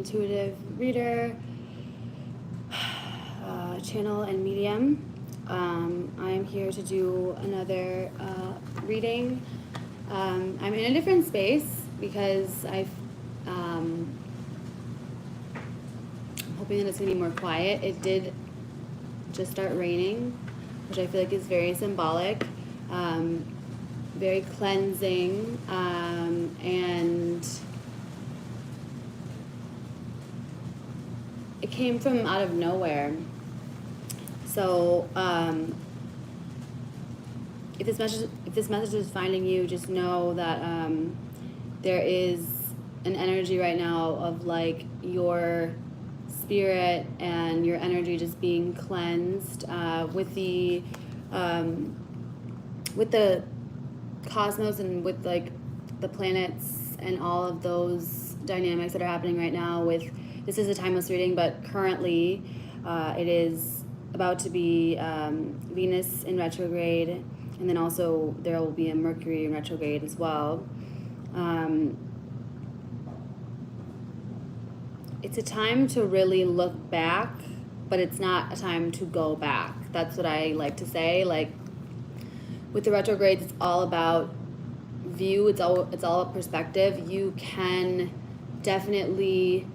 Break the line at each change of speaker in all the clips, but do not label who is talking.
intuitive reader, channel, and medium. I am here to do another reading. I'm in a different space because I'm hoping that it's going to be more quiet. It did just start raining, which I feel like is very symbolic, very cleansing, and it came from out of nowhere. So if this message is finding you, just know that there is an energy right now of like your spirit and your energy just being cleansed with the cosmos and with like the planets and all of those dynamics that are happening right now. With this is a timeless reading, but currently it is about to be Venus in retrograde, and then also there will be a Mercury in retrograde as well. It's a time to really look back, but it's not a time to go back. That's what I like to say. Like with the retrogrades, it's all about view. It's all about perspective. You can definitely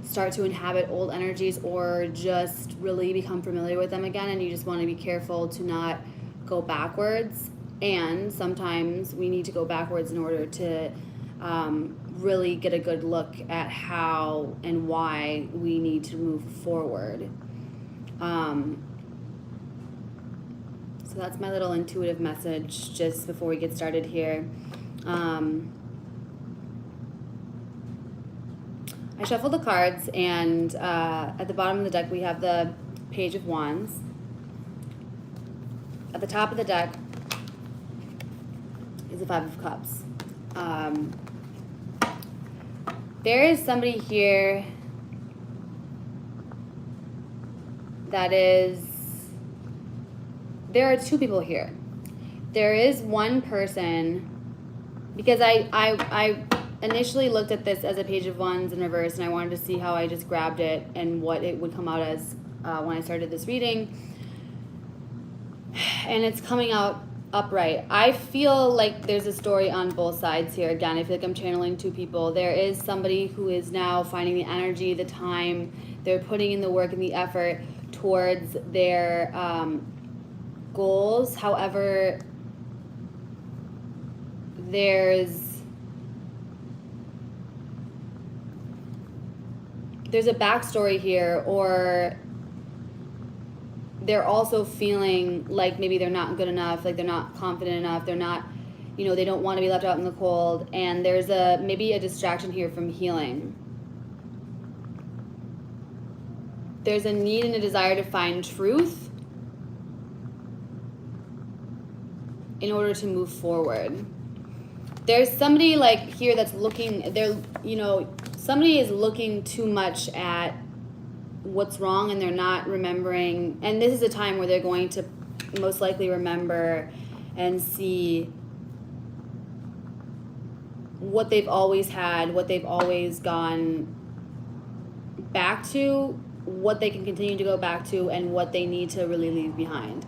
start to inhabit old energies or just really become familiar with them again, and you just want to be careful to not go backwards. And sometimes we need to go backwards in order to really get a good look at how and why we need to move forward. So that's my little intuitive message just before we get started here. I shuffled the cards, and at the bottom of the deck we have the Page of Wands. At the top of the deck is the Five of Cups. There is somebody here that is... There are two people here. There is one person, because I initially looked at this as a Page of Wands in reverse, and I wanted to see how I just grabbed it and what it would come out as when I started this reading. And it's coming out upright. I feel like there's a story on both sides here. Again, I feel like I'm channeling two people. There is somebody who is now finding the energy, the time, they're putting in the work and the effort towards their goals. However, there's a backstory here, or they're also feeling like maybe they're not good enough, like they're not confident enough, they're not, they don't want to be left out in the cold, and there's maybe a distraction here from healing. There's a need and a desire to find truth in order to move forward. There's somebody like here that's looking, somebody is looking too much at what's wrong, and they're not remembering. And this is a time where they're going to most likely remember and see what they've always had, what they've always gone back to, what they can continue to go back to, and what they need to really leave behind.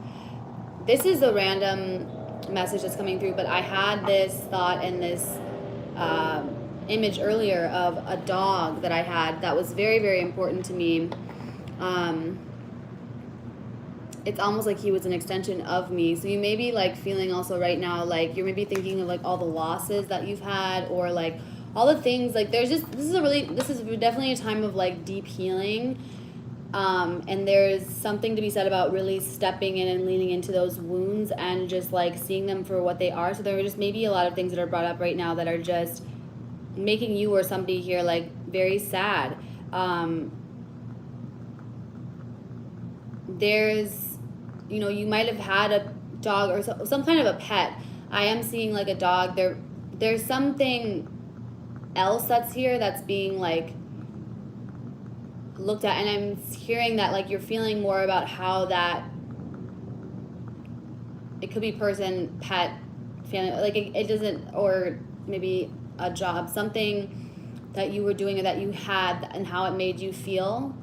This is a random message that's coming through, but I had this thought and this image earlier of a dog that I had that was very, very important to me. It's almost like he was an extension of me. So you may be like feeling also right now, like you're maybe thinking of like all the losses that you've had, or like all the things, like this is definitely a time of like deep healing. And there's something to be said about really stepping in and leaning into those wounds and just like seeing them for what they are. So there are just maybe a lot of things that are brought up right now that are just making you or somebody here like very sad. There's, you might have had a dog or some kind of a pet. I am seeing like a dog. There's something else that's here that's being like looked at, and I'm hearing that like you're feeling more about how that it could be person, pet, family, like it doesn't, or maybe a job, something that you were doing or that you had and how it made you feel,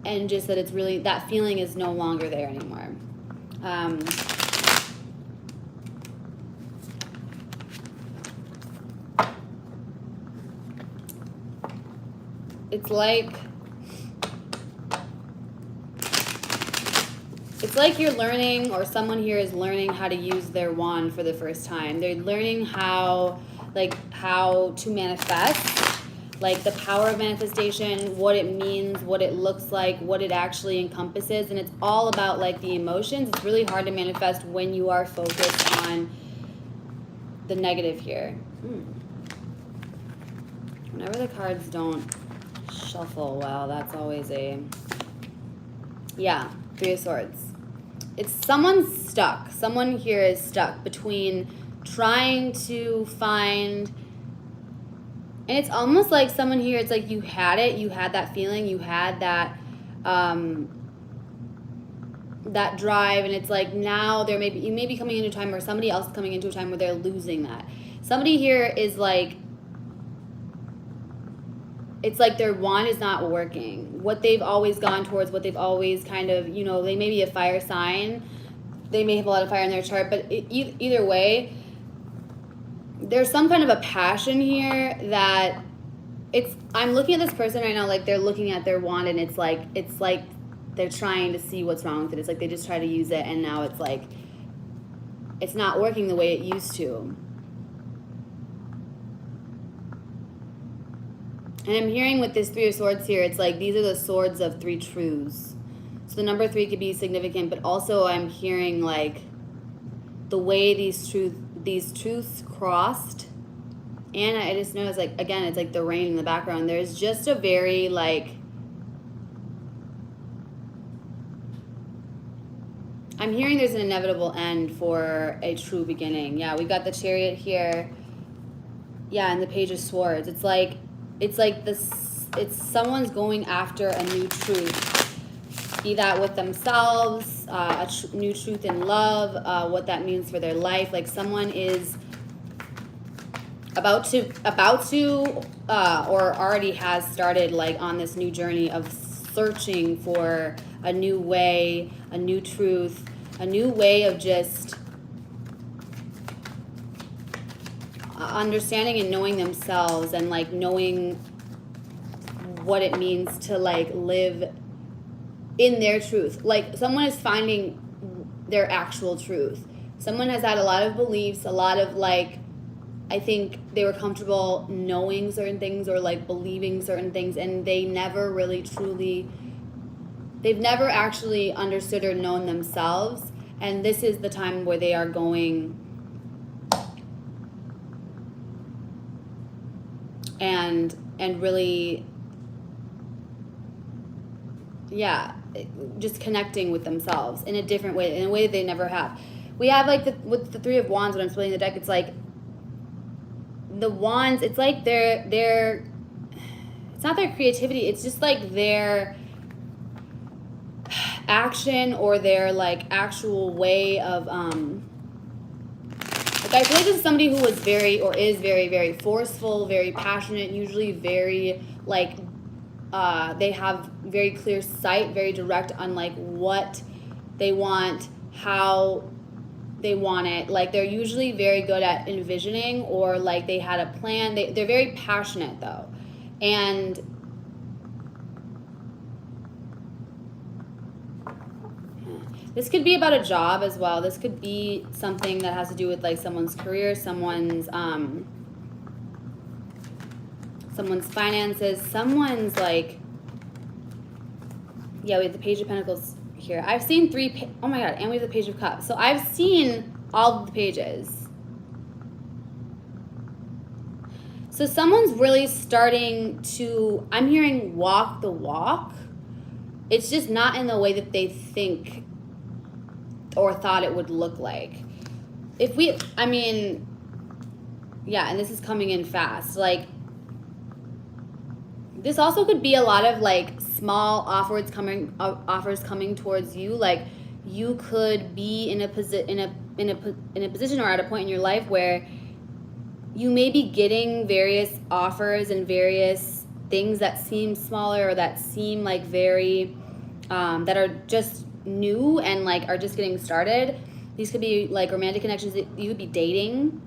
and just that it's really, that feeling is no longer there anymore. It's like you're learning, or someone here is learning how to use their wand for the first time. They're learning how to manifest, like the power of manifestation, what it means, what it looks like, what it actually encompasses. And it's all about like the emotions. It's really hard to manifest when you are focused on the negative here. Whenever the cards don't shuffle well, that's always a, yeah, Three of Swords. It's someone's stuck. Someone here is stuck between trying to find, and it's almost like someone here, it's like you had that feeling, you had that that drive, and it's like now you may be coming into a time, or somebody else is coming into a time where they're losing that. Somebody here is like, it's like their wand is not working. What they've always gone towards, what they've always kind of, you know, they may be a fire sign. They may have a lot of fire in their chart, but either way, there's some kind of a passion here that I'm looking at this person right now, like they're looking at their wand, and it's like they're trying to see what's wrong with it. It's like they just try to use it, and now it's like, it's not working the way it used to. And I'm hearing with this Three of Swords here, it's like these are the swords of three truths. So the number 3 could be significant, but also I'm hearing like the way these truths crossed. And I just know it's like, again, it's like the rain in the background. There's just a very like, I'm hearing there's an inevitable end for a true beginning. Yeah, we got the Chariot here. Yeah, and the Page of Swords. It's like this, it's someone's going after a new truth, be that with themselves, new truth in love, what that means for their life. Like someone is about to or already has started like on this new journey of searching for a new way, a new truth, a new way of just understanding and knowing themselves, and like knowing what it means to like live in their truth. Like someone is finding their actual truth. Someone has had a lot of beliefs, a lot of like, I think they were comfortable knowing certain things or like believing certain things, and they never really truly, they've never actually understood or known themselves. And this is the time where they are going and really, yeah, just connecting with themselves in a different way, in a way that they never have. We have like with the Three of Wands, when I'm splitting the deck, it's like the wands, it's like their it's not their creativity, it's just like their action or their like actual way of like, I feel like this is somebody who was very, or is very, very forceful, very passionate, usually very like they have very clear sight, very direct on like what they want, how they want it. Like they're usually very good at envisioning, or like they had a plan. They're very passionate though. And this could be about a job as well. This could be something that has to do with like someone's career, someone's finances, someone's like, yeah, we have the Page of Pentacles here. I've seen oh my God, and we have the Page of Cups. So I've seen all of the pages. So someone's really starting to, I'm hearing walk the walk. It's just not in the way that they think or thought it would look like. I mean, yeah, and this is coming in fast. Like, this also could be a lot of like small offers coming towards you. Like you could be in a position or at a point in your life where you may be getting various offers and various things that seem smaller or that seem like very that are just new and like are just getting started. These could be like romantic connections that you could be dating.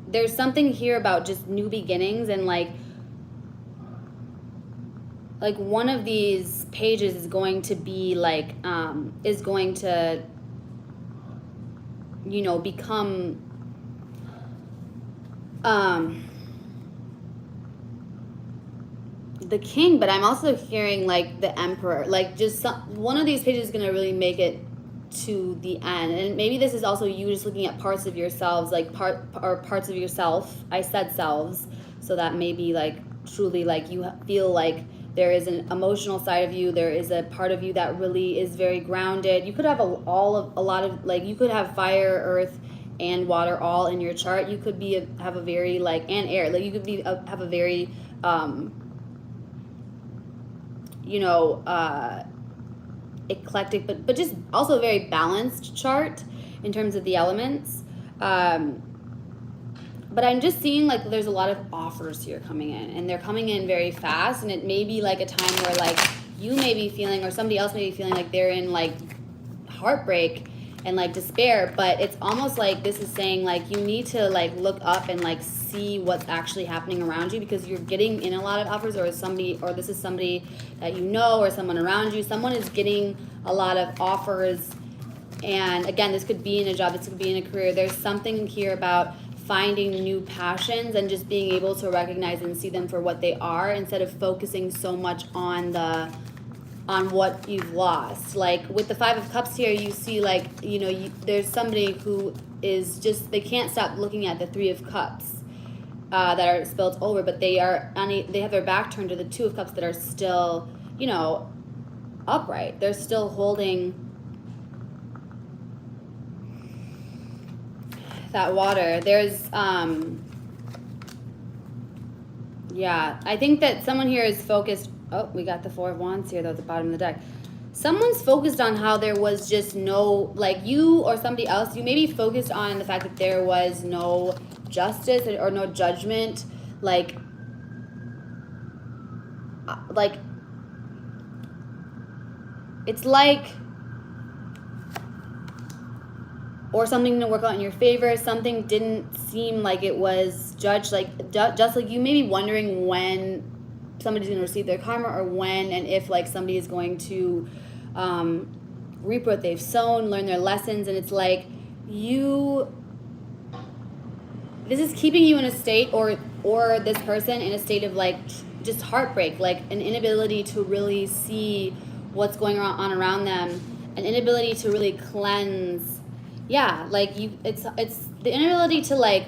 There's something here about just new beginnings, and like one of these pages is going to be like is going to, you know, become the king, but I'm also hearing like the emperor, like just one of these pages is going to really make it to the end. And maybe this is also you just looking at parts of yourselves, like parts of yourself. I said selves, so that maybe like truly like you feel like there is an emotional side of you, there is a part of you that really is very grounded. You could have a lot of like, you could have fire, earth, and water all in your chart. You could be have a very like, and air, like you could be have a very you know, eclectic, but just also a very balanced chart in terms of the elements. But I'm just seeing like there's a lot of offers here coming in, and they're coming in very fast, and it may be like a time where like you may be feeling, or somebody else may be feeling like they're in like heartbreak and like despair, but it's almost like this is saying like you need to like look up and like see what's actually happening around you, because you're getting in a lot of offers, or somebody, or this is somebody that you know, or someone around you, someone is getting a lot of offers. And again, this could be in a job, this could be in a career. There's something here about finding new passions and just being able to recognize and see them for what they are, instead of focusing so much on what you've lost. Like with the Five of Cups here, you see like, you know, there's somebody who is just, they can't stop looking at the Three of Cups that are spilled over, but they have their back turned to the Two of Cups that are still, you know, upright. They're still holding that water. There's yeah, I think that someone here is focused. Oh, we got the Four of Wands here though at the bottom of the deck. Someone's focused on how there was just no, like you or somebody else, you may be focused on the fact that there was no justice or no judgment, like it's like, or something to work out in your favor. Something didn't seem like it was judged, like just like you may be wondering when somebody's going to receive their karma, or when and if like somebody is going to reap what they've sown, learn their lessons. And it's like this is keeping you in a state, or this person in a state of like just heartbreak, like an inability to really see what's going on around them, an inability to really cleanse. Yeah, like it's the inability to like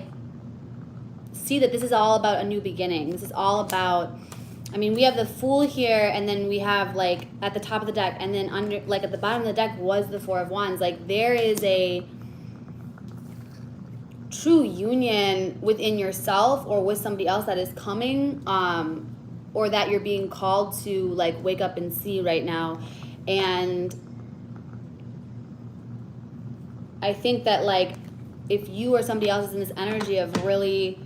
see that this is all about a new beginning. This is all about, I mean, we have the Fool here, and then we have like at the top of the deck, and then under, like at the bottom of the deck was the Four of Wands. Like there is a true union within yourself or with somebody else that is coming, or that you're being called to like wake up and see right now. And I think that like if you or somebody else is in this energy of really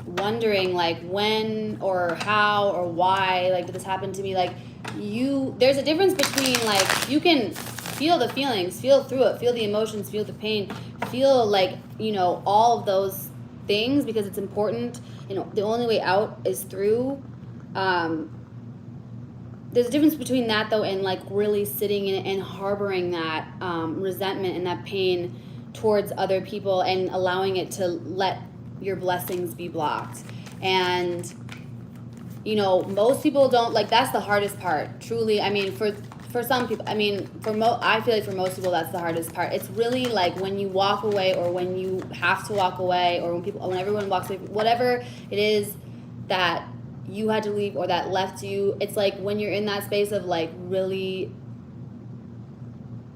wondering like when or how or why like did this happen to me, like there's a difference between like you can feel the feelings, feel through it, feel the emotions, feel the pain, feel like, you know, all of those things, because it's important. You know, the only way out is through. There's a difference between that though and like really sitting in and harboring that resentment and that pain towards other people and allowing it to let your blessings be blocked. And you know, most people don't, like, that's the hardest part, truly. I mean, for some people, I mean, I feel like for most people that's the hardest part. It's really like when you walk away, or when you have to walk away, or when everyone walks away, whatever it is that you had to leave or that left you, it's like when you're in that space of like really,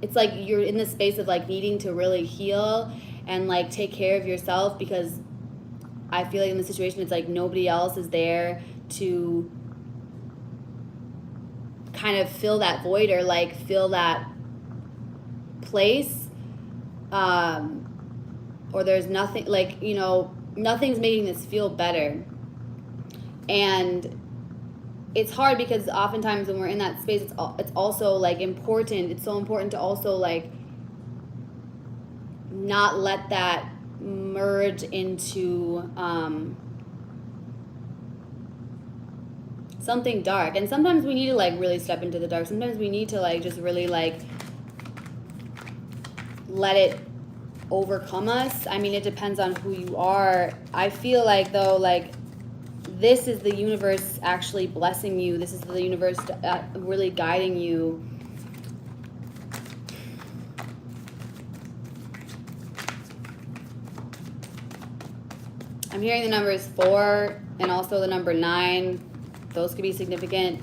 it's like you're in the space of like needing to really heal and like take care of yourself, because I feel like in the situation it's like nobody else is there to kind of fill that void or like fill that place, or there's nothing, like, you know, nothing's making this feel better. And it's hard because oftentimes when we're in that space, it's also like important. It's so important to also like not let that merge into something dark. And sometimes we need to like really step into the dark. Sometimes we need to like just really like let it overcome us. I mean, it depends on who you are. I feel like though, like, this is the universe actually blessing you. This is the universe really guiding you. I'm hearing the numbers 4 and also the number 9. Those could be significant.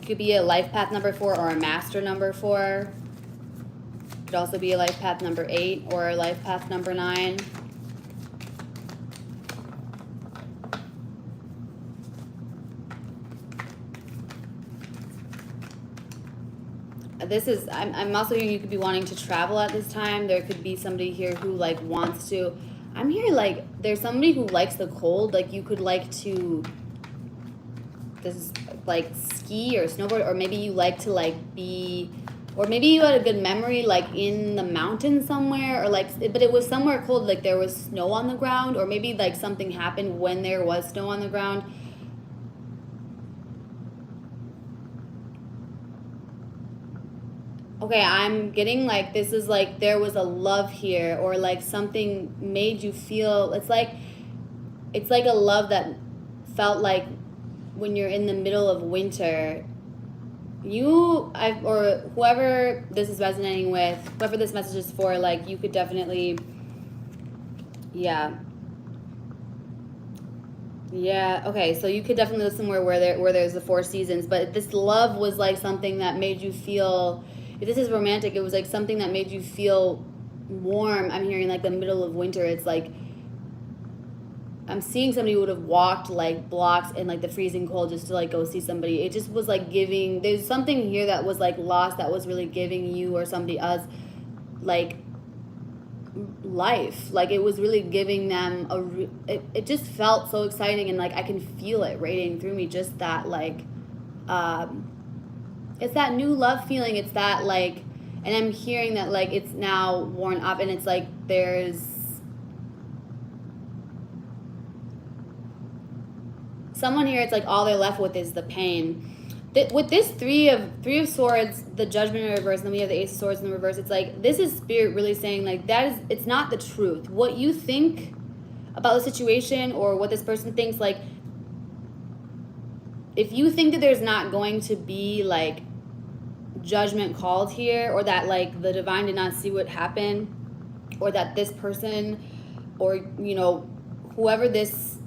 Could be a life path number 4 or a master number 4. Could also be a life path number 8 or a life path number 9. This is, I'm also hearing you could be wanting to travel at this time. There could be somebody here who like wants to, I'm here like there's somebody who likes the cold. Like you could like to, this is like ski or snowboard, or maybe you like to like be, or maybe you had a good memory like in the mountains somewhere, or like, but it was somewhere cold, like there was snow on the ground, or maybe like something happened when there was snow on the ground. Okay, I'm getting like this is like there was a love here, or like something made you feel, it's like a love that felt like when you're in the middle of winter, or whoever this is resonating with, whoever this message is for, like you could definitely, yeah, okay, so you could definitely live somewhere where there's the 4 seasons, but this love was like something that made you feel, if this is romantic, it was like something that made you feel warm. I'm hearing like the middle of winter. It's like I'm seeing somebody who would have walked like blocks in like the freezing cold just to like go see somebody. It just was like giving, there's something here that was like lost that was really giving you or somebody else like life. Like it was really giving them it just felt so exciting, and like I can feel it radiating through me, just that like it's that new love feeling. It's that like, and I'm hearing that like it's now worn up, and it's like there's someone here, it's like all they're left with is the pain. With this three of swords, the judgment in reverse, and then we have the ace of swords in the reverse, it's like this is spirit really saying like that is, it's not the truth. What you think about the situation or what this person thinks, like if you think that there's not going to be like judgment called here, or that like the divine did not see what happened, or that this person, or you know, whoever this,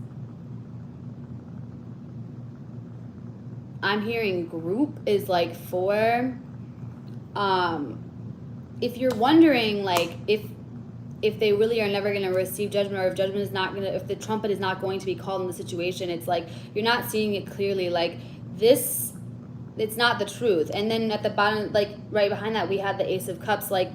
I'm hearing group is like for, if you're wondering like if they really are never going to receive judgment, or if judgment is not going to, if the trumpet is not going to be called in the situation, it's like you're not seeing it clearly. Like this, it's not the truth. And then at the bottom, like right behind that, we had the Ace of Cups, like,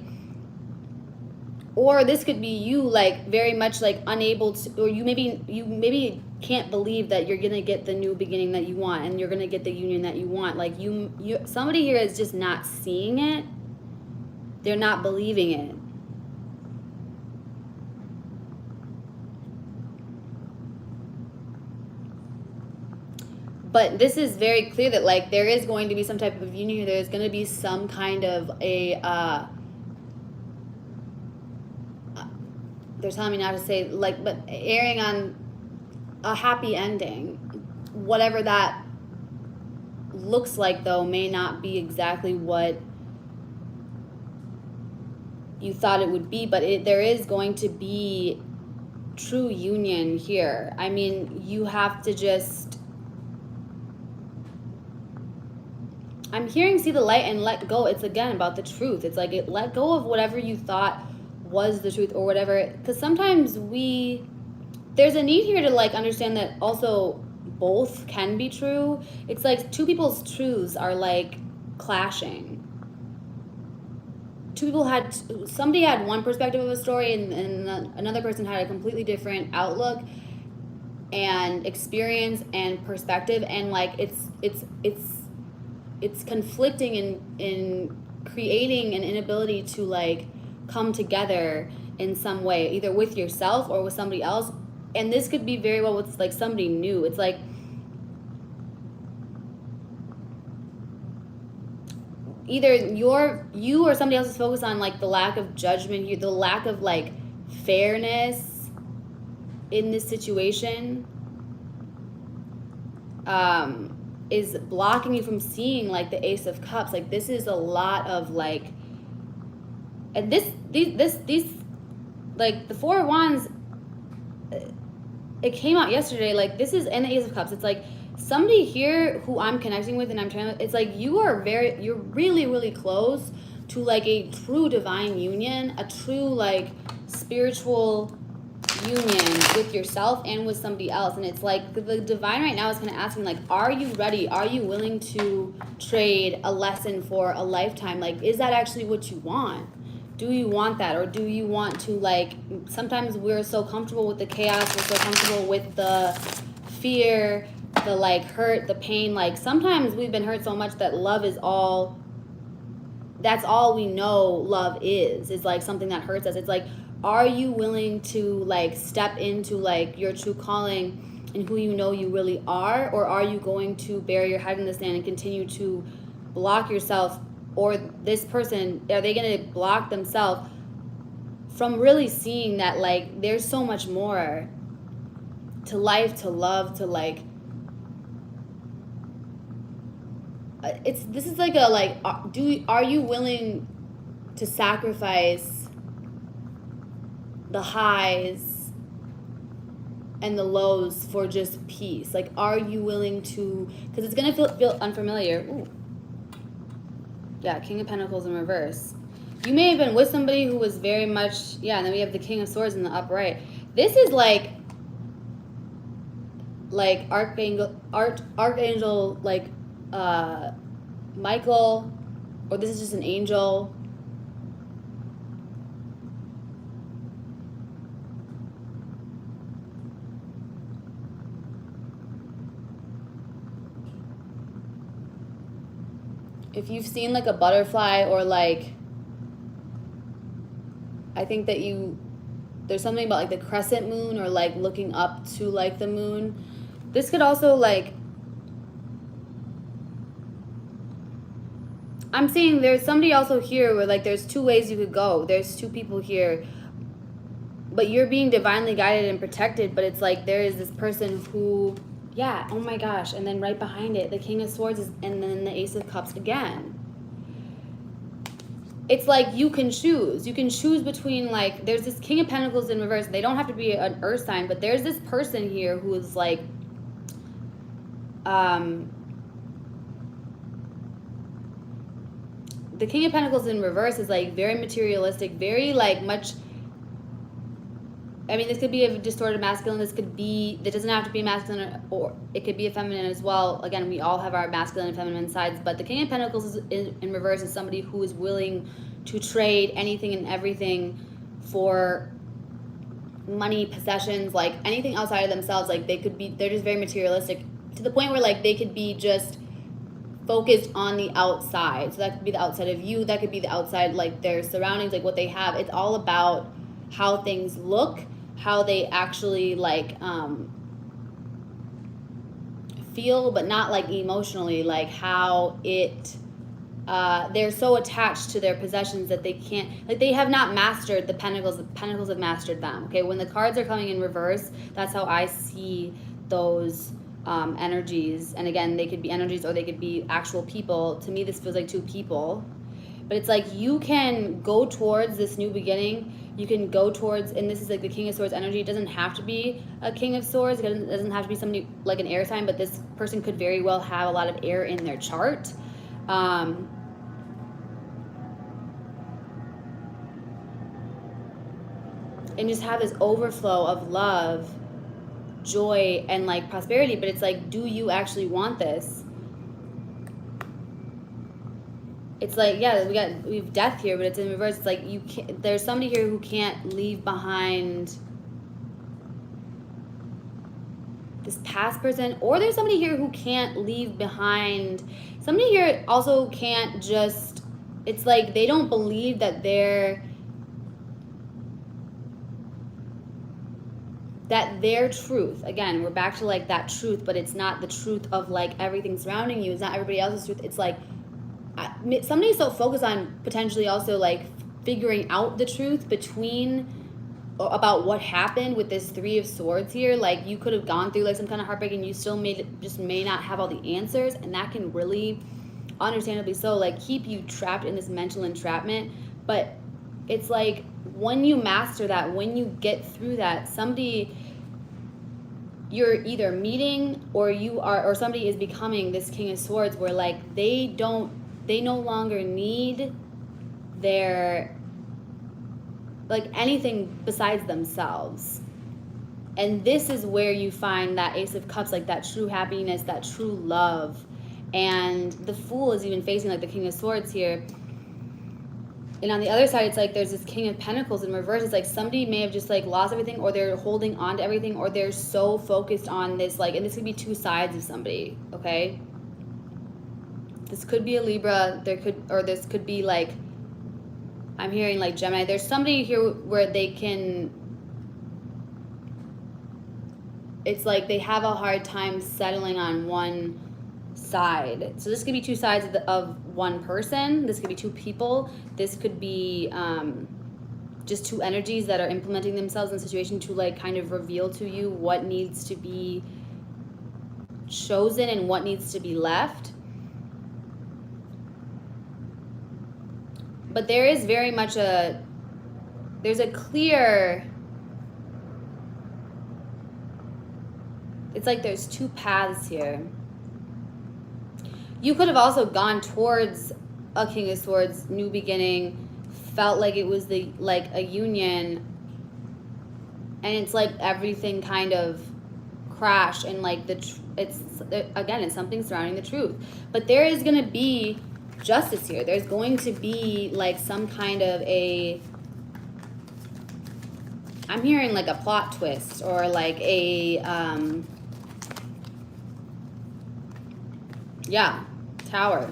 or this could be you like very much like unable to, or you maybe can't believe that you're gonna get the new beginning that you want, and you're gonna get the union that you want. Like you somebody here is just not seeing it. They're not believing it. But this is very clear that like there is going to be some type of union here. There's going to be some kind of a they're telling me not to say like, but airing on a happy ending. Whatever that looks like though may not be exactly what you thought it would be, but there is going to be true union here. I mean, you have to just, I'm hearing see the light and let go. It's again about the truth. It's like let go of whatever you thought was the truth or whatever, because sometimes there's a need here to like understand that also both can be true. It's like two people's truths are like clashing. somebody had one perspective of a story, and another person had a completely different outlook and experience and perspective, and like it's conflicting in creating an inability to like come together in some way, either with yourself or with somebody else. And this could be very well with like somebody new. It's like either you or somebody else is focused on like the lack of judgment, the lack of like fairness in this situation, is blocking you from seeing like the Ace of Cups. Like this is a lot of like, and these like the Four of Wands, it came out yesterday. Like this is, and the Ace of Cups. It's like somebody here who I'm connecting with, and I'm trying to, it's like you're really, really close to like a true divine union, a true like spiritual union with yourself and with somebody else. And it's like the divine right now is kind of asking like, are you ready? Are you willing to trade a lesson for a lifetime? Like, is that actually what you want? Do you want that? Or do you want to like, sometimes we're so comfortable with the chaos, we're so comfortable with the fear, the like hurt, the pain. Like sometimes we've been hurt so much that love is all, that's all we know love is like something that hurts us. It's like, are you willing to like step into like your true calling and who you know you really are? Or are you going to bury your head in the sand and continue to block yourself, or this person, are they going to block themselves from really seeing that like there's so much more to life, to love, to like, this is like a like, are you willing to sacrifice the highs and the lows for just peace? Like, are you willing to, because it's gonna feel unfamiliar. Ooh. Yeah, King of Pentacles in reverse. You may have been with somebody who was very much, yeah, and then we have the King of Swords in the upright. This is like Archangel, like Michael, or this is just an angel. If you've seen like a butterfly, or like, I think that there's something about like the crescent moon, or like looking up to like the moon. This could also like, I'm seeing there's somebody also here where like there's two ways you could go. There's two people here, but you're being divinely guided and protected. But it's like there is this person who, yeah, oh my gosh. And then right behind it, the King of Swords is, and then the Ace of Cups again. It's like you can choose. You can choose between like, there's this King of Pentacles in reverse. They don't have to be an earth sign, but there's this person here who is like, the King of Pentacles in reverse is like very materialistic, very like much, I mean, this could be a distorted masculine. This could be, it doesn't have to be masculine, or it could be a feminine as well. Again, we all have our masculine and feminine sides, but the King of Pentacles in reverse is somebody who is willing to trade anything and everything for money, possessions, like anything outside of themselves. Like they could be, they're just very materialistic to the point where like they could be just focused on the outside. So that could be the outside of you. That could be the outside, like their surroundings, like what they have. It's all about how things look, how they actually like feel, but not like emotionally, like how it they're so attached to their possessions that they can't, like they have not mastered the pentacles. The pentacles have mastered them. Okay, when the cards are coming in reverse, that's how I see those energies. And again, they could be energies or they could be actual people. To me, this feels like two people. But it's like you can go towards this new beginning. You can go towards, and this is like the King of Swords energy. It doesn't have to be a King of Swords. It doesn't have to be somebody like an air sign, but this person could very well have a lot of air in their chart. And just have this overflow of love, joy, and like prosperity. But it's like, do you actually want this? It's like, yeah, we have death here, but it's in reverse. It's like there's somebody here who can't leave behind this past person, or there's somebody here who can't leave behind. Somebody here also can't just, it's like they don't believe that their truth, again, we're back to like that truth, but it's not the truth of like everything surrounding you. It's not everybody else's truth. It's like somebody's so focused on potentially also like figuring out the truth about what happened with this Three of Swords here. Like you could have gone through like some kind of heartbreak and you still may not have all the answers, and that can really, understandably so, like keep you trapped in this mental entrapment. But it's like when you master that, when you get through that, somebody you're either meeting or somebody is becoming this King of Swords where like they no longer need their like anything besides themselves. And this is where you find that Ace of Cups, like that true happiness, that true love. And the Fool is even facing like the King of Swords here. And on the other side, it's like there's this King of Pentacles in reverse. It's like somebody may have just like lost everything, or they're holding on to everything, or they're so focused on this, like, and this could be two sides of somebody, okay? This could be a Libra, this could be like, I'm hearing like Gemini. There's somebody here where it's like they have a hard time settling on one side. So this could be two sides of one person. This could be two people. This could be just two energies that are implementing themselves in a situation to like kind of reveal to you what needs to be chosen and what needs to be left. But there is very much there's a clear, it's like there's two paths here. You could have also gone towards a King of Swords, new beginning, felt like it was a union, and it's like everything kind of crashed, and like it's something surrounding the truth. But there is going to be justice here. There's going to be like some kind of I'm hearing like a plot twist, or like Tower.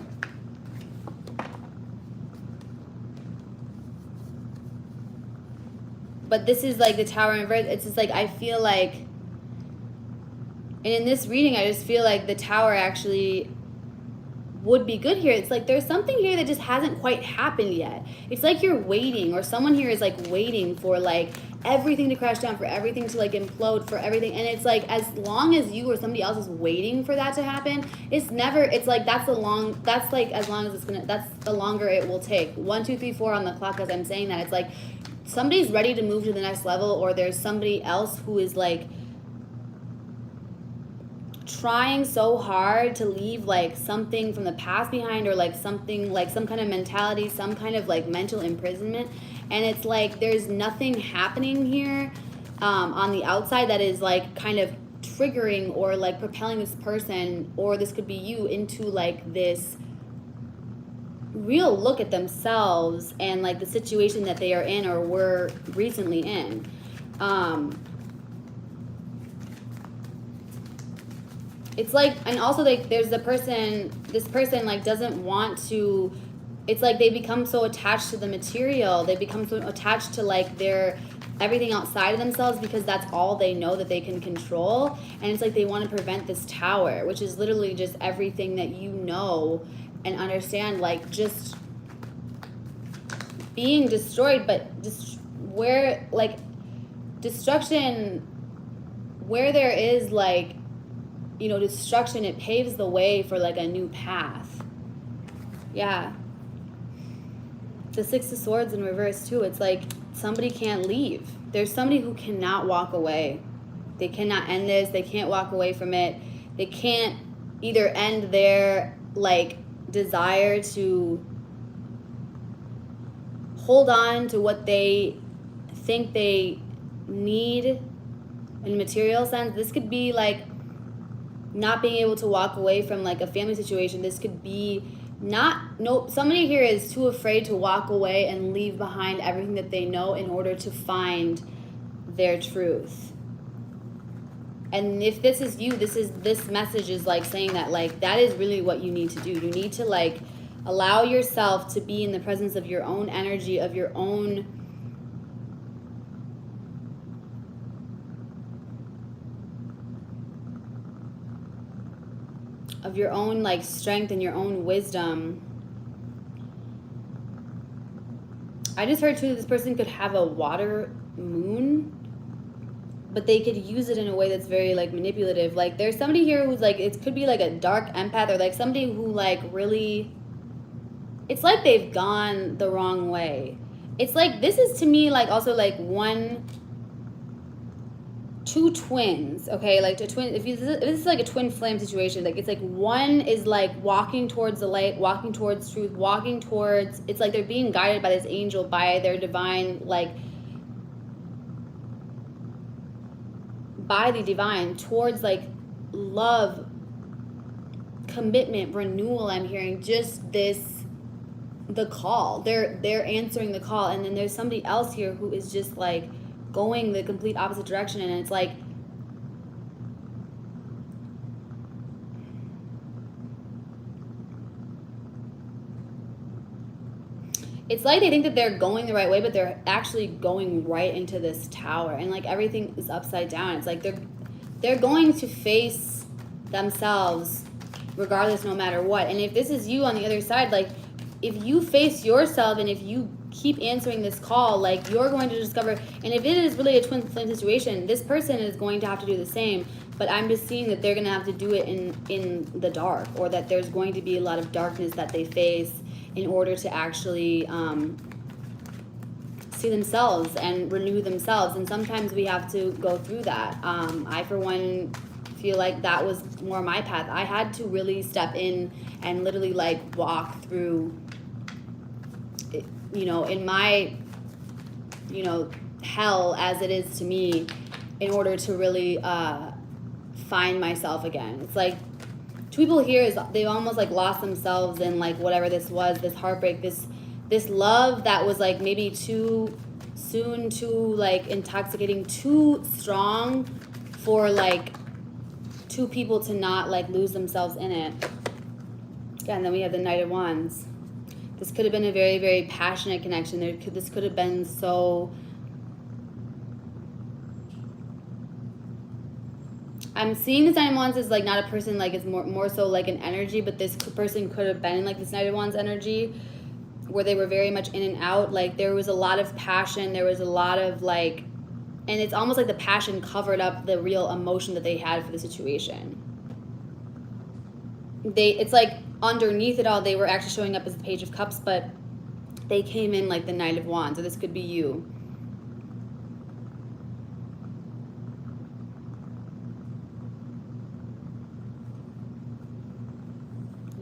But this is like the Tower in reverse. It's just like, I feel like, and in this reading, I just feel like the Tower actually would be good here. It's like there's something here that just hasn't quite happened yet. It's like you're waiting, or someone here is like waiting for like everything to crash down, for everything to like implode, for everything. And it's like, as long as you or somebody else is waiting for that to happen, it's like that's the longer it will take. 1, 2, 3, 4 on the clock as I'm saying that. It's like somebody's ready to move to the next level, or there's somebody else who is like trying so hard to leave like something from the past behind, or like something like some kind of mentality, some kind of like mental imprisonment. And it's like there's nothing happening here on the outside that is like kind of triggering or like propelling this person, or this could be you, into like this real look at themselves and like the situation that they are in or were recently in. It's like, and also like there's this person like doesn't want to, it's like they become so attached to the material, they become so attached to like their everything outside of themselves, because that's all they know that they can control. And it's like they want to prevent this Tower, which is literally just everything that you know and understand, like just being destroyed. But where like destruction, where there is like, you know, destruction, it paves the way for like a new path. Yeah. The Six of Swords in reverse too. It's like somebody can't leave. There's somebody who cannot walk away. They cannot end this. They can't walk away from it. They can't either end their like desire to hold on to what they think they need in a material sense. This could be like not being able to walk away from like a family situation. This could be somebody here is too afraid to walk away and leave behind everything that they know in order to find their truth. And if this is you, this message is like saying that, like, that is really what you need to do. You need to, like, allow yourself to be in the presence of your own energy, of your own like strength and your own wisdom. I just heard too, this person could have a water moon, but they could use it in a way that's very like manipulative. Like, there's somebody here who's like, it could be like a dark empath, or like somebody who like really, it's like they've gone the wrong way. It's like, this is to me like also like two twins, okay? Like a twin, if this is like a twin flame situation, like it's like one is like walking towards the light, walking towards truth, walking towards, it's like they're being guided by this angel, by their divine, like by the divine, towards like love, commitment, renewal. I'm hearing just this, the call, they're answering the call. And then there's somebody else here who is just like going the complete opposite direction. And it's like, it's like they think that they're going the right way, but they're actually going right into this tower, and like everything is upside down. It's like they're going to face themselves regardless, no matter what. And if this is you on the other side, like if you face yourself and if you keep answering this call, like you're going to discover, and if it is really a twin flame situation, this person is going to have to do the same. But I'm just seeing that they're going to have to do it in the dark, or that there's going to be a lot of darkness that they face in order to actually see themselves and renew themselves. And sometimes we have to go through that. I, for one, feel like that was more my path. I had to really step in and literally like walk through, you know, in my, you know, hell as it is to me, in order to really find myself again. It's like, two people here is they've almost like lost themselves in like whatever this was, this heartbreak, this love that was like maybe too soon, too like intoxicating, too strong for like two people to not like lose themselves in it. Yeah, and then we have the Knight of Wands. This could have been a very, very passionate connection. This could have been so, I'm seeing this Knight of Wands as like not a person, like it's more so like an energy, but this person could have been like this Knight of Wands energy where they were very much in and out. Like there was a lot of passion, there was a lot of like, and it's almost like the passion covered up the real emotion that they had for the situation. It's like underneath it all, they were actually showing up as the Page of Cups, but they came in like the Knight of Wands. So this could be you.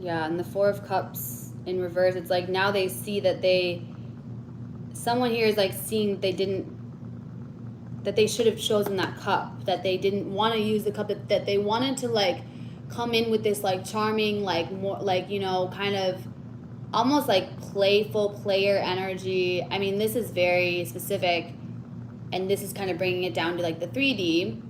Yeah, and the Four of Cups in reverse, it's like now they see that someone here is like seeing that they should have chosen that cup, that they didn't want to use the cup, that they wanted to like come in with this like charming, like more like, you know, kind of almost like playful player energy. I mean, this is very specific, and this is kind of bringing it down to like the 3D,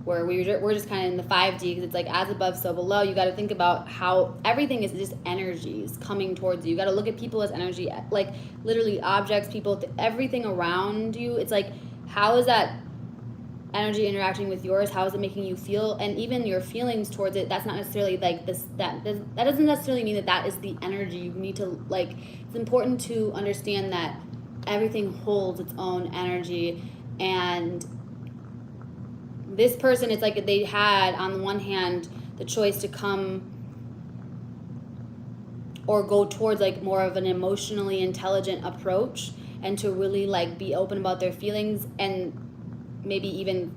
where we're just kind of in the 5D, because it's like as above, so below. You got to think about how everything is just energies coming towards you. You got to look at people as energy, like literally objects, people, everything around you. It's like, how is that energy interacting with yours? How is it making you feel? And even your feelings towards it, that's not necessarily like this, that doesn't necessarily mean that is the energy. You need to like, it's important to understand that everything holds its own energy. And this person, it's like they had on the one hand the choice to come or go towards like more of an emotionally intelligent approach, and to really like be open about their feelings, and maybe even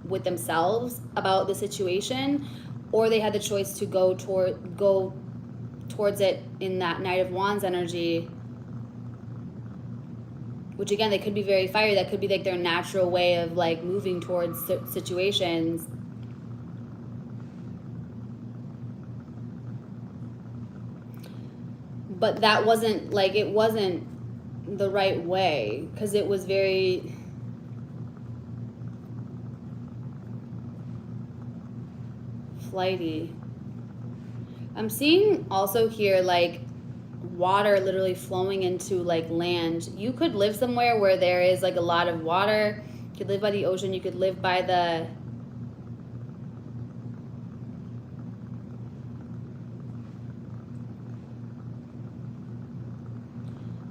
with themselves about the situation, or they had the choice to go towards it in that Knight of Wands energy, which again, they could be very fiery. That could be like their natural way of like moving towards situations. but that wasn't like, it wasn't the right way, because it was very flighty. I'm seeing also here like water literally flowing into like land. You could live somewhere where there is like a lot of water. You could live by the ocean. You could live by the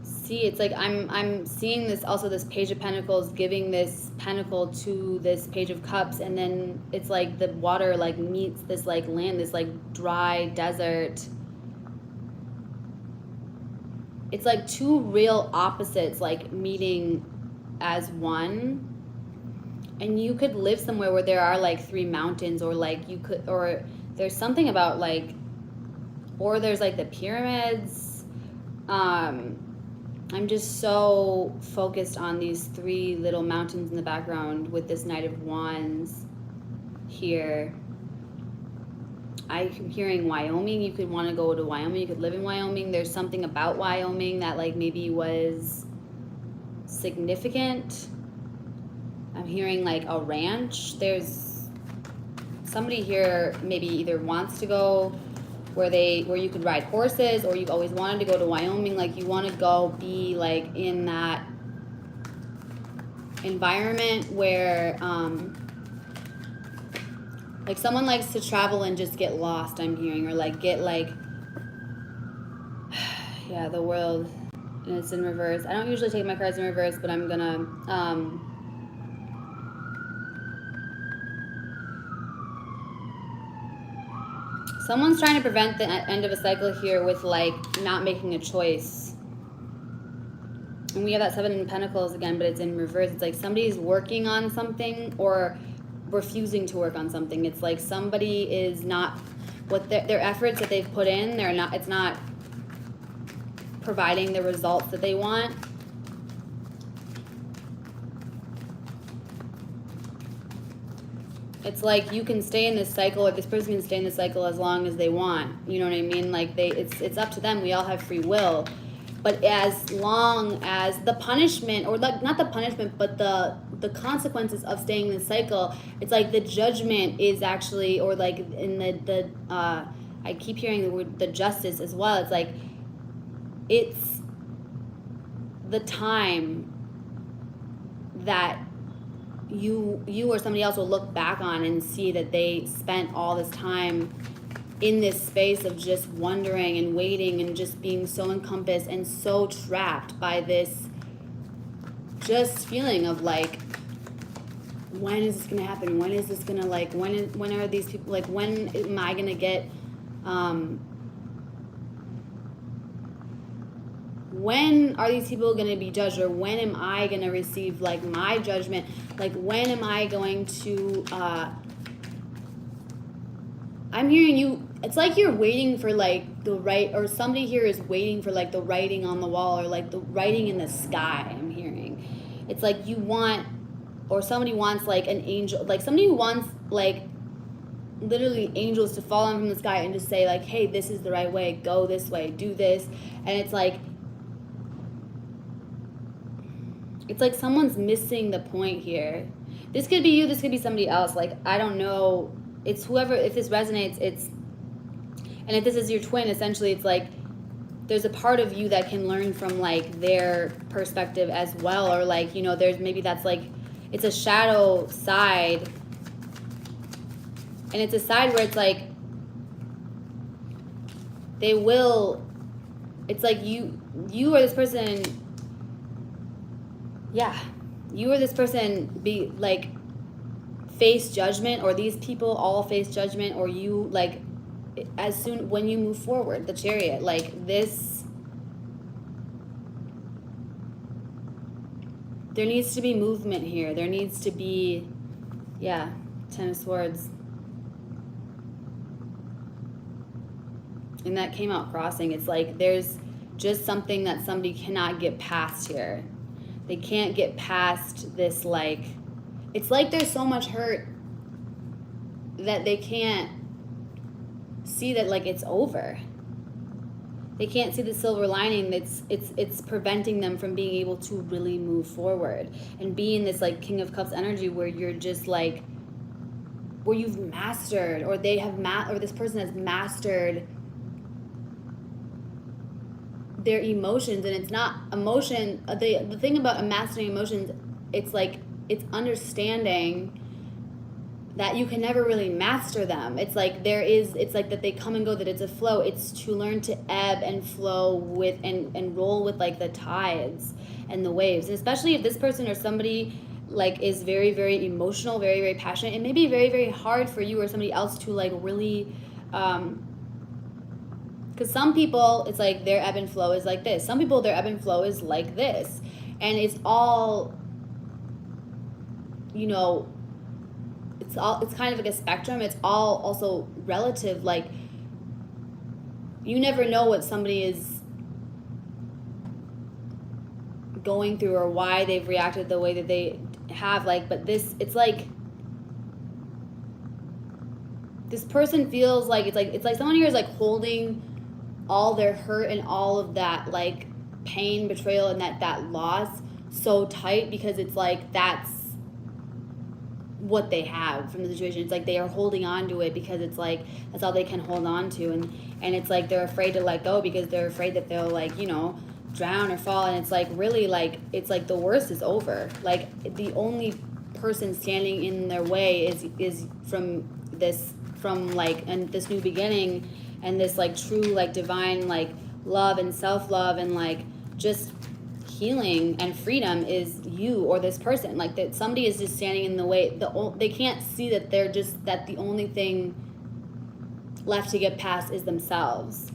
see. It's like I'm seeing this also, this Page of Pentacles giving this pentacle to this Page of Cups, and then it's like the water like meets this like land, this like dry desert. It's like two real opposites like meeting as one. And you could live somewhere where there are like 3 mountains, or like you could, or there's something about like, or there's like the pyramids. I'm just so focused on these 3 little mountains in the background with this Knight of Wands here. I'm hearing Wyoming. You could want to go to Wyoming. You could live in Wyoming. There's something about Wyoming that like maybe was significant. I'm hearing like a ranch. There's somebody here maybe either wants to go where you could ride horses, or you've always wanted to go to Wyoming. Like you want to go be like in that environment where like someone likes to travel and just get lost, I'm hearing, or like get like yeah, the World, and it's in reverse. I don't usually take my cards in reverse, but I'm gonna someone's trying to prevent the end of a cycle here with like not making a choice. And we have that 7 of Pentacles again, but it's in reverse. It's like somebody's working on something or refusing to work on something. It's like somebody is not, what their efforts that they've put in, it's not providing the results that they want. It's like you can stay in this cycle, or this person can stay in this cycle as long as they want. You know what I mean? Like it's up to them. We all have free will. But as long as the punishment, or like not the punishment, but the consequences of staying in this cycle, it's like the judgment is actually, or like in the I keep hearing the word the justice as well. It's like it's the time that you or somebody else will look back on and see that they spent all this time in this space of just wondering and waiting and just being so encompassed and so trapped by this just feeling of like, when is this gonna happen? When is this gonna like, when are these people, like when am I gonna get when are these people going to be judged, or when am I going to receive like my judgment? Like when am I going to I'm hearing you, it's like you're waiting for like the right, or somebody here is waiting for like the writing on the wall, or like the writing in the sky. I'm hearing it's like you want, or somebody wants like an angel, like somebody who wants like literally angels to fall in from the sky and just say like, hey, this is the right way, go this way, do this. And it's like someone's missing the point here. This could be you, this could be somebody else. Like, I don't know. It's whoever, if this resonates, and if this is your twin, essentially, it's like there's a part of you that can learn from like their perspective as well. Or like, you know, there's maybe that's like, it's a shadow side. And it's a side where it's like, they will, it's like you or this person, yeah, you or this person be like face judgment, or these people all face judgment, or you like as soon when you move forward, the Chariot, like this, there needs to be movement here. There needs to be, yeah, 10 of Swords. And that came out crossing. It's like there's just something that somebody cannot get past here. They can't get past this, like, it's like there's so much hurt that they can't see that, like, it's over. They can't see the silver lining. It's preventing them from being able to really move forward and be in this like King of Cups energy where you're just like, where you've mastered, or they have or this person has mastered their emotions. And it's not emotion. The thing about mastering emotions, it's like, it's understanding that you can never really master them. It's like it's like that they come and go, that it's a flow. It's to learn to ebb and flow with and roll with like the tides and the waves. And especially if this person or somebody like is very, very emotional, very, very passionate, it may be very, very hard for you or somebody else to like really, because some people, it's like their ebb and flow is like this. Some people, their ebb and flow is like this. And it's all, you know, it's kind of like a spectrum. It's all also relative. Like, you never know what somebody is going through or why they've reacted the way that they have. Like, but it's like, this person feels like it's like someone here is like holding all their hurt and all of that like pain, betrayal, and that loss so tight, because it's like that's what they have from the situation. It's like they are holding on to it because it's like that's all they can hold on to, and it's like they're afraid to let go because they're afraid that they'll like, you know, drown or fall. And it's like really like, it's like the worst is over. Like, the only person standing in their way is from like, and this new beginning and this like true like divine like love and self-love and like just healing and freedom is you or this person. Like, that somebody is just standing in the way. They can't see that they're just, that the only thing left to get past is themselves.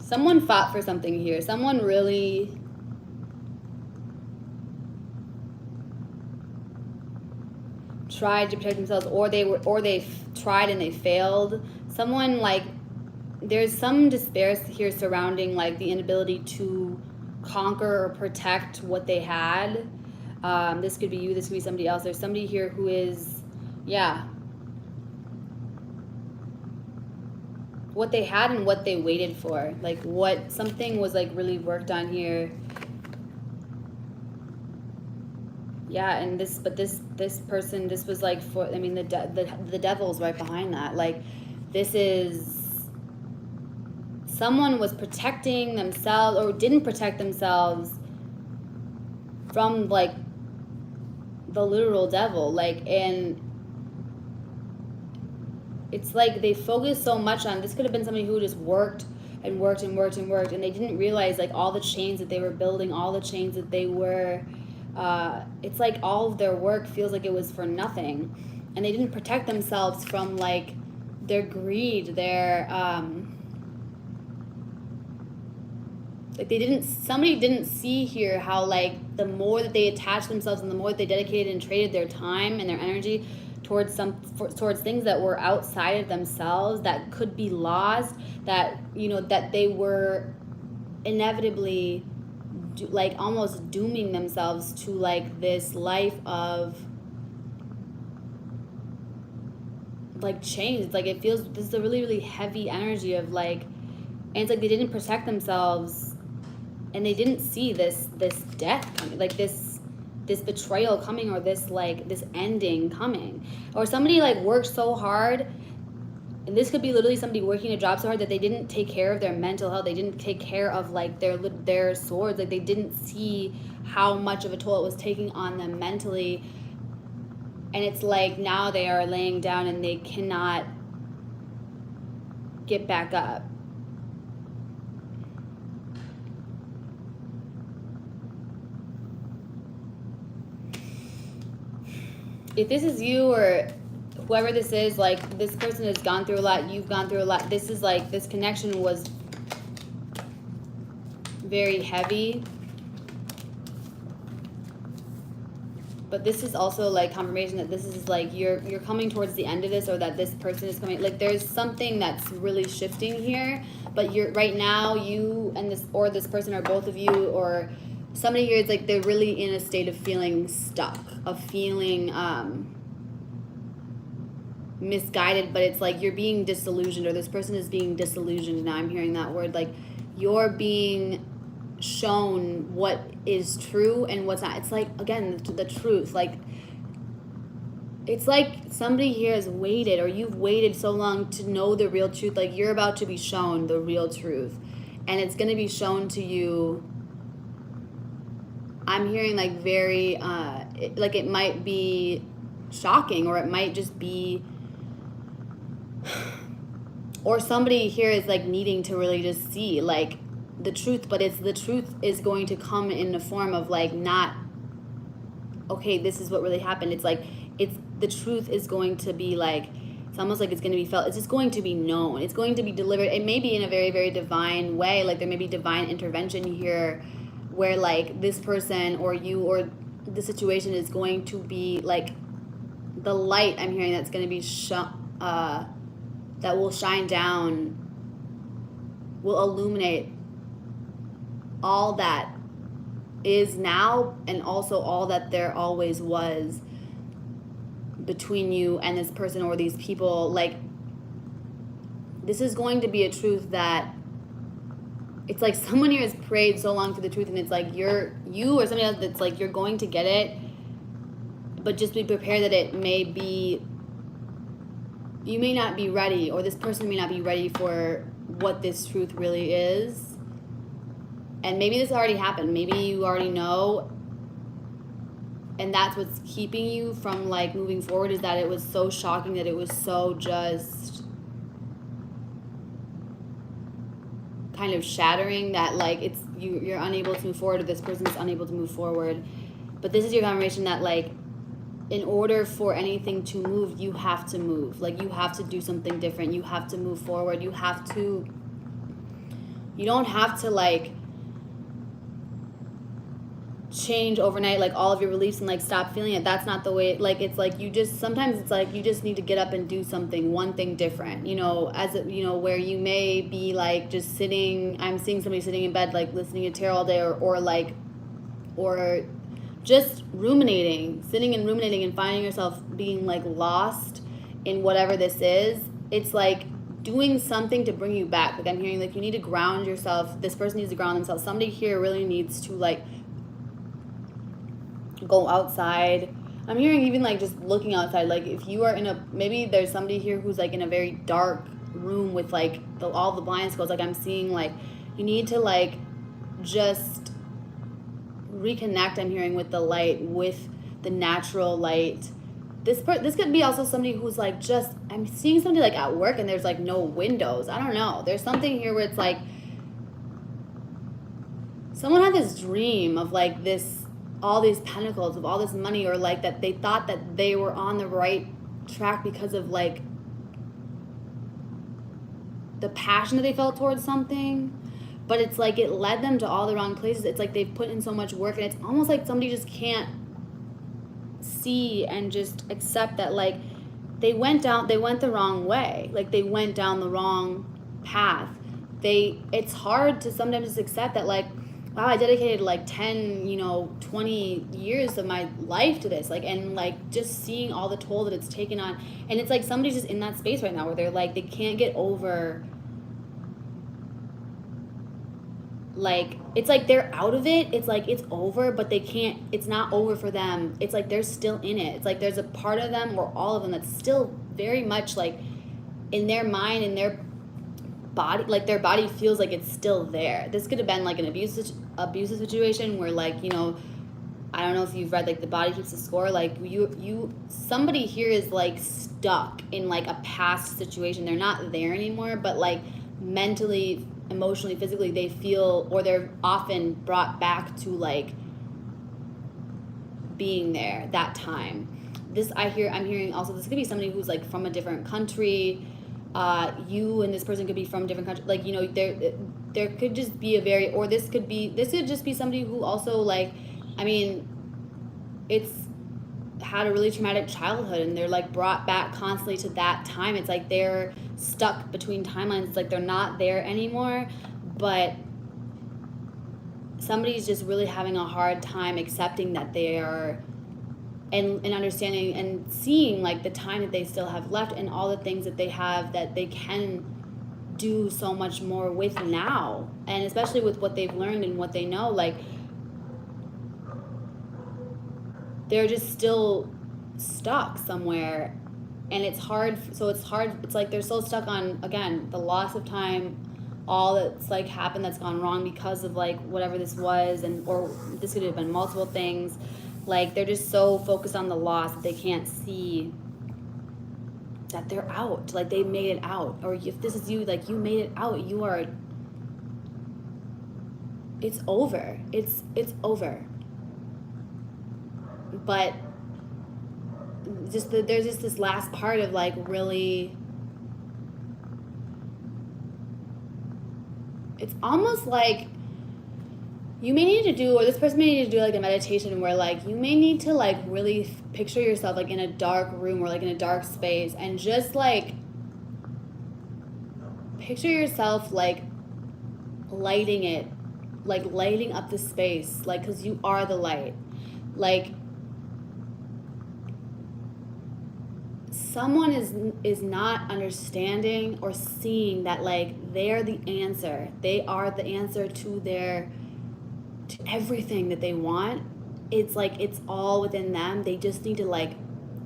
Someone fought for something here. Someone really tried to protect themselves, or they tried and they failed. Someone like, there's some despair here surrounding like the inability to conquer or protect what they had. This could be you, this could be somebody else. There's somebody here who is, yeah, what they had and what they waited for. Like, what something was like really worked on here. Yeah, and this person, this was like for, I mean, the devil's right behind that. Like, this is, someone was protecting themselves or didn't protect themselves from like the literal devil. Like, and it's like they focused so much on, this could have been somebody who just worked and worked and worked and worked, and they didn't realize like all the chains that they were building, all the chains that they were, it's like all of their work feels like it was for nothing, and they didn't protect themselves from like their greed, their like somebody didn't see here how like the more that they attached themselves and the more that they dedicated and traded their time and their energy towards things that were outside of themselves, that could be lost, that, you know, that they were inevitably like almost dooming themselves to like this life of like change. It's like, it feels, this is a really, really heavy energy of like, and it's like they didn't protect themselves and they didn't see this death coming, like this betrayal coming, or this like this ending coming. Or somebody like worked so hard, and this could be literally somebody working a job so hard that they didn't take care of their mental health. They didn't take care of like their swords. Like, they didn't see how much of a toll it was taking on them mentally. And it's like now they are laying down and they cannot get back up. If this is you or whoever this is, like, this person has gone through a lot, you've gone through a lot. This is like, this connection was very heavy. But this is also like confirmation that this is like, you're coming towards the end of this, or that this person is coming, like there's something that's really shifting here. But you're right now, you and this, or this person, or both of you, or somebody here is like they're really in a state of feeling stuck, of feeling misguided, but it's like you're being disillusioned, or this person is being disillusioned. Now I'm hearing that word, like you're being shown what is true and what's not. It's like, again, the truth. Like, it's like somebody here has waited, or you've waited so long to know the real truth. Like, you're about to be shown the real truth, and it's going to be shown to you. I'm hearing like very like it might be shocking, or it might just be, or somebody here is like needing to really just see like the truth, but it's the truth is going to come in the form of like, not, okay, this is what really happened. It's like, it's the truth is going to be like, it's almost like it's going to be felt. It's just going to be known. It's going to be delivered. It may be in a very, very divine way. Like, there may be divine intervention here, where like this person or you or the situation is going to be like the light. I'm hearing that's going to be that will shine down, will illuminate all that is now, and also all that there always was between you and this person or these people. Like, this is going to be a truth that, it's like someone here has prayed so long for the truth, and it's like you or somebody else, that's like, you're going to get it, but just be prepared that it may be, you may not be ready, or this person may not be ready for what this truth really is. And maybe this already happened. Maybe you already know, and that's what's keeping you from like moving forward, is that it was so shocking, that it was so just kind of shattering, that like it's you're unable to move forward, or this person is unable to move forward. But this is your confirmation that like, in order for anything to move, you have to move. Like, you have to do something different. You have to move forward. You don't have to like change overnight, like all of your beliefs, and like stop feeling it. That's not the way. Like, it's like sometimes it's like you just need to get up and do something, one thing different, where you may be like just sitting, I'm seeing somebody sitting in bed like listening to tarot all day, or just sitting and ruminating and finding yourself being like lost in whatever this is. It's like doing something to bring you back. Like, I'm hearing like you need to ground yourself. This person needs to ground themselves. Somebody here really needs to like go outside. I'm hearing even like just looking outside. Like, if you are maybe there's somebody here who's like in a very dark room with like all the blinds closed. Like, I'm seeing like you need to like just reconnect. I'm hearing with the light, with the natural light. This could be also somebody who's like I'm seeing somebody like at work, and there's like no windows. I don't know. There's something here where it's like someone had this dream of like all these pentacles, of all this money, or like that they thought that they were on the right track because of like the passion that they felt towards something, but it's like it led them to all the wrong places. It's like they've put in so much work, and it's almost like somebody just can't see and just accept that like they went the wrong way. Like, they went down the wrong path. It's hard to sometimes just accept that like, wow, I dedicated like 10, 20 years of my life to this. Like, and like just seeing all the toll that it's taken on. And it's like somebody's just in that space right now where they're like, they can't get over, like, it's like they're out of it. It's like it's over, but it's not over for them. It's like they're still in it. It's like there's a part of them, or all of them, that's still very much like in their mind, in their body, like their body feels like it's still there. This could have been like an abusive situation where like, I don't know if you've read like The Body Keeps the Score. Like somebody here is like stuck in like a past situation. They're not there anymore, but like mentally, emotionally, physically, they feel, or they're often brought back to like being there that time. I'm hearing also this could be somebody who's like from a different country. You and this person could be from different countries. Like, there could just be this could just be somebody who also like, I mean, it's had a really traumatic childhood, and they're like brought back constantly to that time. It's like they're stuck between timelines. It's like they're not there anymore, but somebody's just really having a hard time accepting that they are, and understanding and seeing like the time that they still have left and all the things that they have that they can do so much more with now, and especially with what they've learned and what they know, like they're just still stuck somewhere, and it's hard. It's like they're so stuck on, again, the loss of time, all that's like happened that's gone wrong because of like whatever this was, and or this could have been multiple things. Like they're just so focused on the loss that they can't see that they're out, like they made it out. Or if this is you, like you made it out, you are, it's over, it's over. But just there's just this last part of like really, it's almost like you may need to do, or this person may need to do like a meditation where like you may need to like really picture yourself like in a dark room or like in a dark space, and just like picture yourself like lighting it, like lighting up the space, like, because you are the light. Like someone is not understanding or seeing that like they're the answer. They are the answer to everything that they want. It's like it's all within them. They just need to like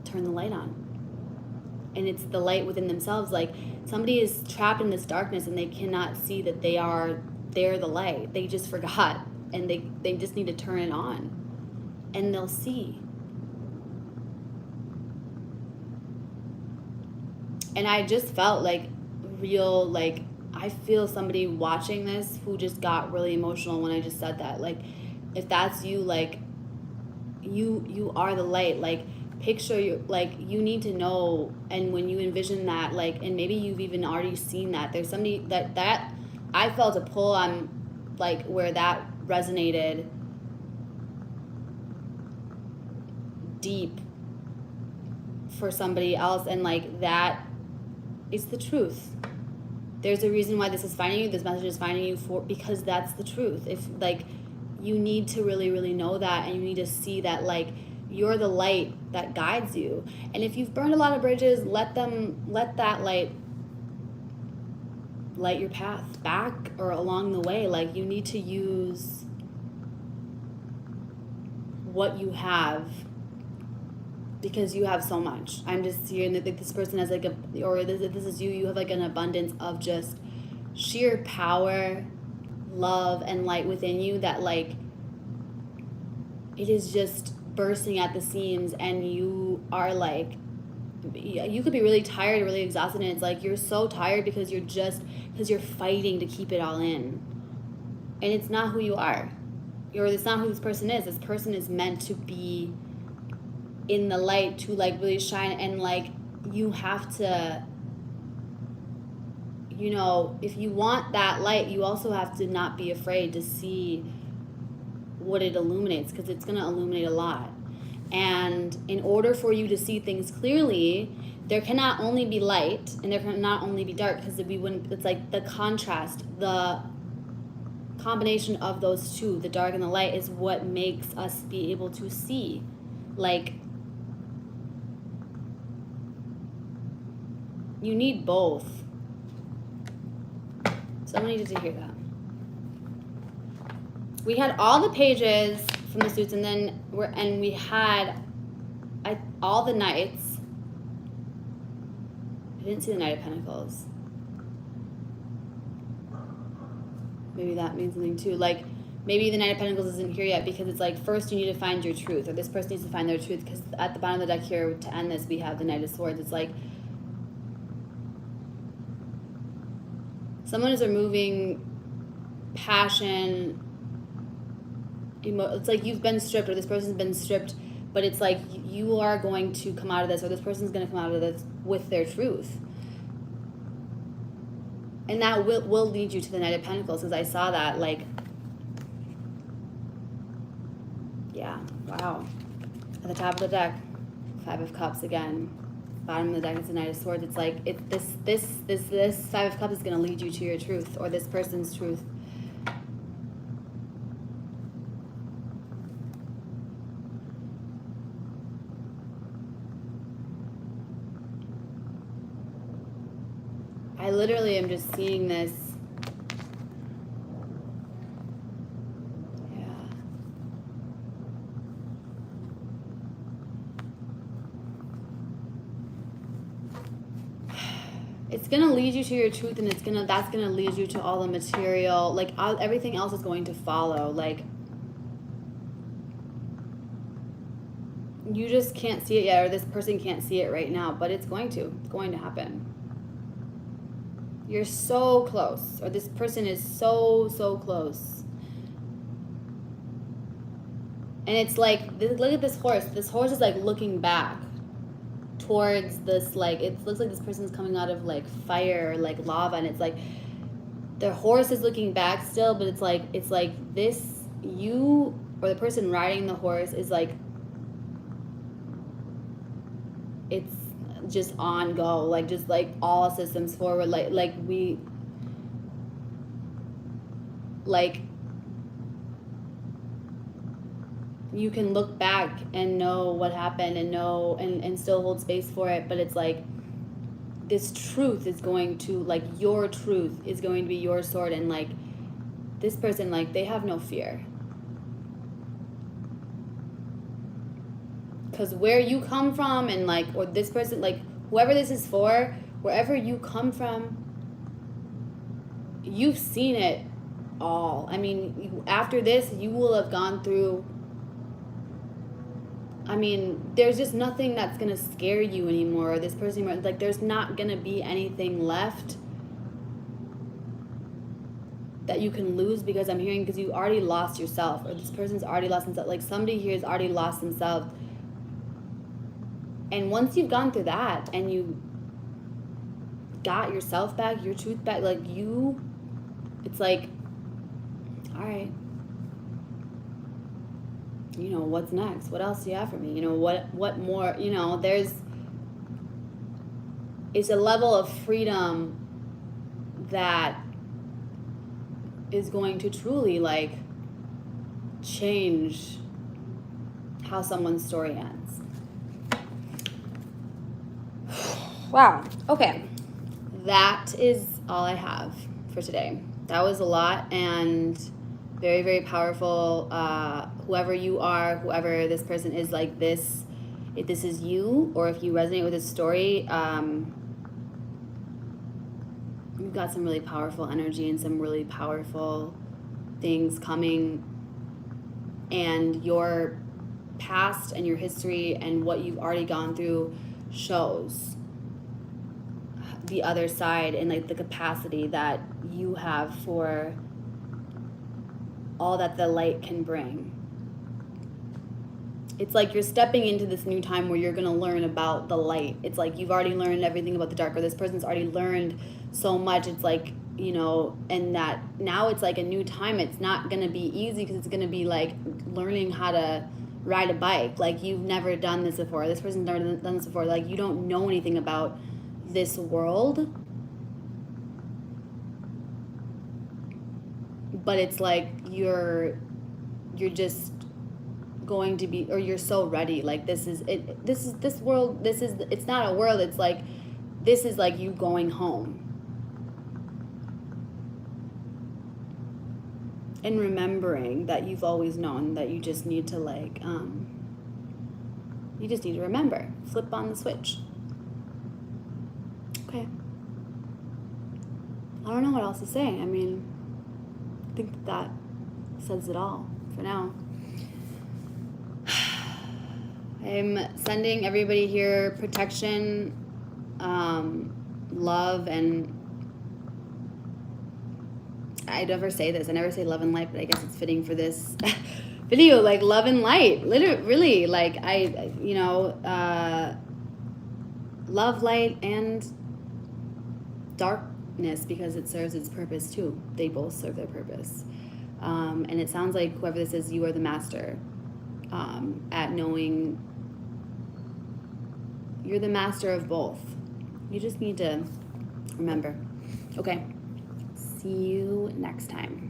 turn the light on, and it's the light within themselves. Like somebody is trapped in this darkness and they cannot see that they're the light. They just forgot, and they just need to turn it on, and they'll see. And I just felt like real, like I feel somebody watching this who just got really emotional when I just said that. Like if that's you, like you are the light. Like picture you, like you need to know, and when you envision that, like, and maybe you've even already seen that there's somebody that I felt a pull on, like where that resonated deep for somebody else, and like that is the truth. There's a reason why this is finding you, this message is finding you, for because that's the truth. If like you need to really, really know that, and you need to see that like you're the light that guides you. And if you've burned a lot of bridges, let that light your path back or along the way. Like you need to use what you have, because you have so much. I'm just hearing that this person has like this is you have like an abundance of just sheer power, love, and light within you that like it is just bursting at the seams, and you are like, you could be really tired, really exhausted, and it's like you're so tired because you're fighting to keep it all in, and it's not who you are, or it's not who this person is. This person is meant to be in the light, to like really shine, and like you have to, you know, if you want that light, you also have to not be afraid to see what it illuminates, because it's going to illuminate a lot. And in order for you to see things clearly, there cannot only be light and there cannot only be dark, because it's like the contrast, the combination of those two, the dark and the light, is what makes us be able to see. Like you need both. Someone needed to hear that. We had all the pages from the suits, and then we had all the knights. I didn't see the Knight of Pentacles. Maybe that means something too. Like maybe the Knight of Pentacles isn't here yet, because it's like first you need to find your truth, or this person needs to find their truth, because at the bottom of the deck here to end this we have the Knight of Swords. It's like someone is removing passion. It's like you've been stripped, or this person's been stripped, but it's like you are going to come out of this, or this person's going to come out of this with their truth. And that will lead you to the Knight of Pentacles, because I saw that, like, yeah, wow. At the top of the deck, Five of Cups again. Bottom of the deck is the Knight of Swords. It's like this Five of Cups is going to lead you to your truth, or this person's truth. am just seeing this. It's gonna lead you to your truth, and that's gonna lead you to all the material, like everything else is going to follow. Like, you just can't see it yet, or this person can't see it right now, but it's going to happen. You're so close, or this person is so close. And it's like, look at this horse. This horse is like looking back towards this, like, it looks like this person's coming out of like fire or like lava, and it's like the horse is looking back still, but it's like this, you or the person riding the horse is like, it's just on go, like just like all systems forward, like you can look back and know what happened and know and still hold space for it, but it's like this truth is going to, like, your truth is going to be your sword, and like this person, like, they have no fear, because where you come from, and like, or this person, like whoever this is for, wherever you come from, you've seen it all. I mean, after this you will have gone through, I mean, there's just nothing that's going to scare you anymore. Or this person, like, there's not going to be anything left that you can lose, because I'm hearing, because you already lost yourself, or this person's already lost himself. Like, somebody here has already lost himself. And once you've gone through that and you got yourself back, your truth back, like, it's like, all right, you know, what's next? What else do you have for me? You know, what more, you know, it's a level of freedom that is going to truly, like, change how someone's story ends. Wow. Okay. That is all I have for today. That was a lot, and very, very powerful. Whoever you are, whoever this person is, like this, if this is you, or if you resonate with this story, you've got some really powerful energy and some really powerful things coming, and your past and your history and what you've already gone through shows the other side, and like the capacity that you have for all that the light can bring. It's like you're stepping into this new time where you're going to learn about the light. It's like you've already learned everything about the dark, or this person's already learned so much. It's like, you know, and that now it's like a new time. It's not going to be easy, because it's going to be like learning how to ride a bike. Like, you've never done this before. This person's never done this before. Like, you don't know anything about this world. But it's like you're just going to be, or you're so ready. Like, this world, it's not a world, it's like, this is like you going home. And remembering that you've always known, that you just need to, like, you just need to remember. Flip on the switch. Okay. I don't know what else to say. I mean, I think that says it all for now. I'm sending everybody here protection, love, and I never say this. I never say love and light, but I guess it's fitting for this video. Like, love and light, literally, really. Like, love, light, and darkness, because it serves its purpose too. They both serve their purpose. And it sounds like whoever this is, you are the master at knowing. You're the master of both. You just need to remember. Okay. See you next time.